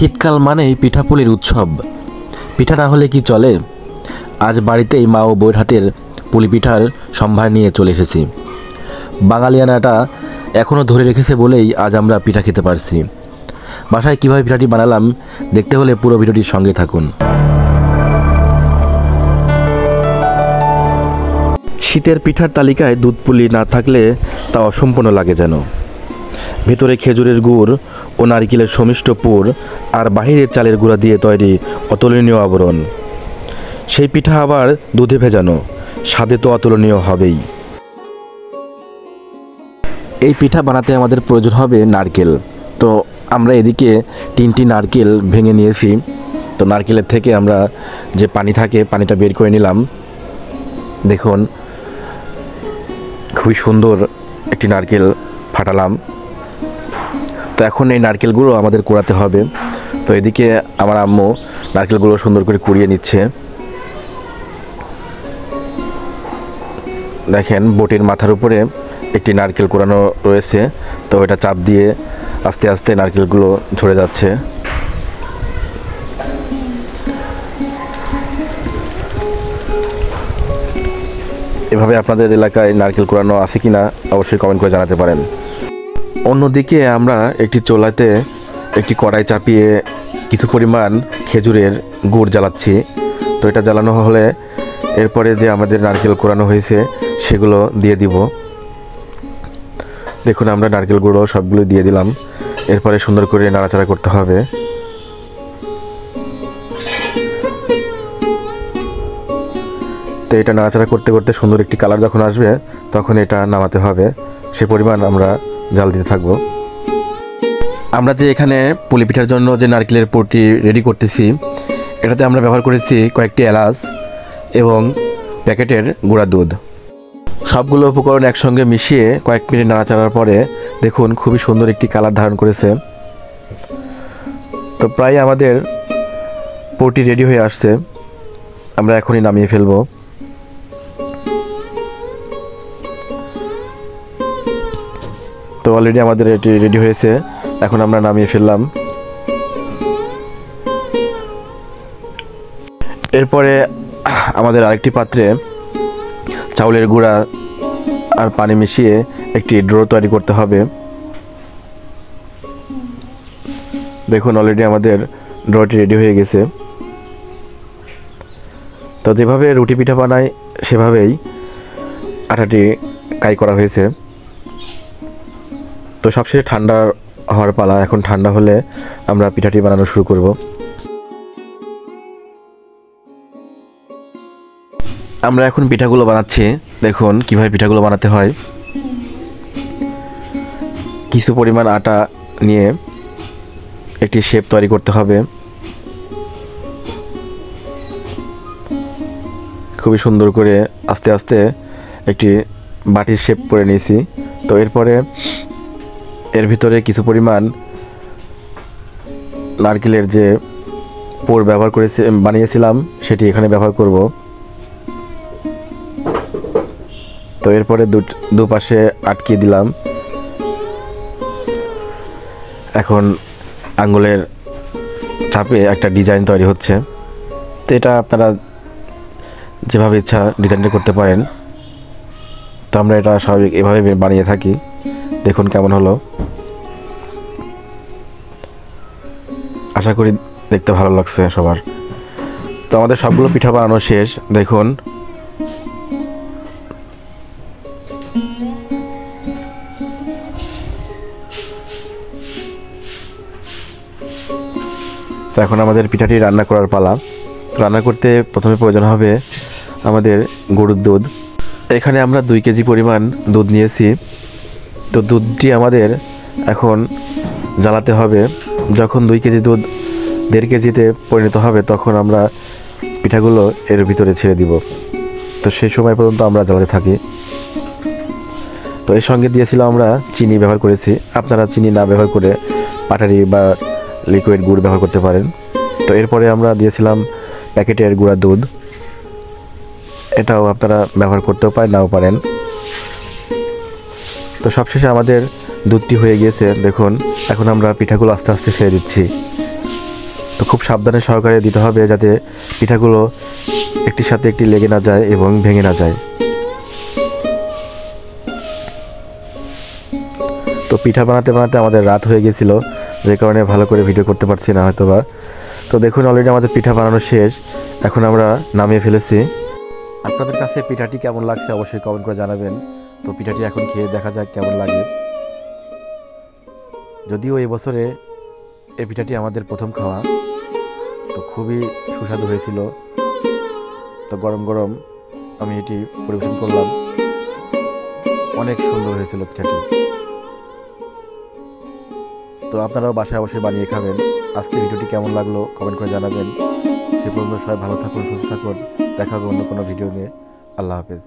শীতকাল মানেই পিঠাপুলির উৎসব। পিঠা না হলে কি চলে? আজ বাড়িতেই মা ও বউয়ের হাতের পুলি পিঠার সম্ভার নিয়ে চলে এসেছি। বাঙালিয়ানাটা এখনও ধরে রেখেছে বলেই আজ আমরা পিঠা খেতে পারছি। বাসায় কীভাবে পিঠাটি বানালাম দেখতে হলে পুরো ভিডিওটির সঙ্গে থাকুন। শীতের পিঠার তালিকায় দুধ পুলি না থাকলে তা অসম্পূর্ণ লাগে যেন। ভেতরে খেজুরের গুড় ও নারকেলের সমিষ্ট পুর আর বাহিরের চালের গুঁড়া দিয়ে তৈরি অতুলনীয় আবরণ। সেই পিঠা আবার দুধে ভেজানো, স্বাদে তো অতুলনীয় হবেই। এই পিঠা বানাতে আমাদের প্রয়োজন হবে নারকেল। তো আমরা এদিকে 3টি নারকেল ভেঙে নিয়েছি। তো নারকেলের থেকে আমরা যে পানি থাকে পানিটা বের করে নিলাম। দেখুন খুবই সুন্দর একটি নারকেল ফাটালাম। তো এখন এই নারকেলগুলো আমাদের কুড়াতে হবে। তো এদিকে আমার আম্মু নারকেলগুলো সুন্দর করে কুড়িয়ে নিচ্ছে। দেখেন বটির মাথার উপরে একটি নারকেল কুড়ানো রয়েছে। তো এটা চাপ দিয়ে আস্তে আস্তে নারকেলগুলো ঝরে যাচ্ছে। এভাবে আপনাদের এলাকায় নারকেল কুড়ানো আছে কিনা অবশ্যই কমেন্ট করে জানাতে পারেন। অন্যদিকে আমরা একটি চুলাতে একটি কড়াই চাপিয়ে কিছু পরিমাণ খেজুরের গুড় জ্বালাচ্ছি। তো এটা জ্বালানো হলে এরপরে যে আমাদের নারকেল কোরানো হয়েছে সেগুলো দিয়ে দিব। দেখুন আমরা নারকেল গুঁড়ো সবগুলো দিয়ে দিলাম। এরপরে সুন্দর করে নাড়াচাড়া করতে হবে। তো এটা নাড়াচাড়া করতে করতে সুন্দর একটি কালার যখন আসবে তখন এটা নামাতে হবে। সে পরিমাণ আমরা জাল দিতে থাকবো। আমরা যে এখানে পুলি পিঠার জন্য যে নারকেলের পুরটি রেডি করতেছি এটাতে আমরা ব্যবহার করেছি কয়েকটি এলাচ এবং প্যাকেটের গুঁড়া দুধ। সবগুলো উপকরণ একসঙ্গে মিশিয়ে কয়েক মিনিট নাড়াচাড়ার পরে দেখুন খুবই সুন্দর একটি কালার ধারণ করেছে। তো প্রায় আমাদের পুরটি রেডি হয়ে আসছে। আমরা এখনই নামিয়ে ফেলবো। তো অলরেডি আমাদের এটি রেডি হয়েছে, এখন আমরা নামিয়ে ফেললাম। এরপরে আমাদের আরেকটি পাত্রে চাউলের গুঁড়া আর পানি মিশিয়ে একটি ড্রো তৈরি করতে হবে। দেখুন অলরেডি আমাদের ড্রোটি রেডি হয়ে গেছে। তো যেভাবে রুটি পিঠা বানায় সেভাবেই আটাটি কাই করা হয়েছে। তো সবশেষে ঠান্ডা হওয়ার পালা। এখন ঠান্ডা হলে আমরা পিঠাটি বানানো শুরু করব। আমরা এখন পিঠাগুলো বানাচ্ছি। দেখুন কিভাবে পিঠাগুলো বানাতে হয়। কিছু পরিমাণ আটা নিয়ে একটি শেপ তৈরি করতে হবে। খুবই সুন্দর করে আস্তে আস্তে একটি বাটির শেপ করে নিয়েছি। তো এরপরে এর ভিতরে কিছু পরিমাণ নারকেলের যে পুর ব্যবহার করেছি বানিয়েছিলাম সেটি এখানে ব্যবহার করব। তো এরপরে দুপাশে আটকে দিলাম। এখন আঙ্গুলের চাপে একটা ডিজাইন তৈরি হচ্ছে। তো এটা আপনারা যেভাবে ইচ্ছা ডিজাইনটা করতে পারেন। তো আমরা এটা স্বাভাবিক এভাবে বানিয়ে থাকি। দেখুন কেমন হলো। আশা করি দেখতে ভালো লাগছে সবার। তো আমাদের সবগুলো পিঠা বানানো শেষ। দেখুন তো এখন আমাদের পিঠাটি রান্না করার পালা। তো রান্না করতে প্রথমে প্রয়োজন হবে আমাদের গরুর দুধ। এখানে আমরা 2 কেজি পরিমাণ দুধ নিয়েছি। তো দুধটি আমাদের এখন জ্বালাতে হবে। যখন 2 কেজি দুধ 1.5 কেজিতে পরিণত হবে তখন আমরা পিঠাগুলো এর ভিতরে ছেড়ে দিব। তো সেই সময় পর্যন্ত আমরা জ্বালাতে থাকি। তো এর সঙ্গে দিয়েছিলাম আমরা চিনি ব্যবহার করেছি। আপনারা চিনি না ব্যবহার করে পাটারি বা লিকুইড গুড় ব্যবহার করতে পারেন। তো এরপরে আমরা দিয়েছিলাম প্যাকেটের গুঁড়া দুধ। এটাও আপনারা ব্যবহার করতেও পারেন নাও পারেন। তো সবশেষে আমাদের দুধটি হয়ে গিয়েছে। দেখুন এখন আমরা পিঠাগুলো আস্তে আস্তে ছেড়ে দিচ্ছি। তো খুব সাবধানে সহকারে দিতে হবে যাতে পিঠাগুলো একটির সাথে একটি লেগে না যায় এবং ভেঙে না যায়। তো পিঠা বানাতে বানাতে আমাদের রাত হয়ে গেছিলো, যে কারণে ভালো করে ভিডিও করতে পারছি না হয়তোবা। তো দেখুন অলরেডি আমাদের পিঠা বানানো শেষ, এখন আমরা নামিয়ে ফেলেছি। আপনাদের কাছে পিঠাটি কেমন লাগছে অবশ্যই কমেন্ট করে জানাবেন। তো পিঠাটি এখন খেয়ে দেখা যাক কেমন লাগে। যদিও এই বছরে এই পিঠাটি আমাদের প্রথম খাওয়া, তো খুবই সুস্বাদু হয়েছিল। তো গরম গরম আমি এটি পরিবেশন করলাম, অনেক সুন্দর হয়েছিল পিঠাটি। তো আপনারাও বাসায় অবশ্যই বানিয়ে খাবেন। আজকে ভিডিওটি কেমন লাগলো কমেন্ট করে জানাবেন। সে পর্যন্ত সবাই ভালো থাকুন, সুস্থ থাকুন। দেখা হবে অন্য কোনো ভিডিও নিয়ে। আল্লাহ হাফেজ।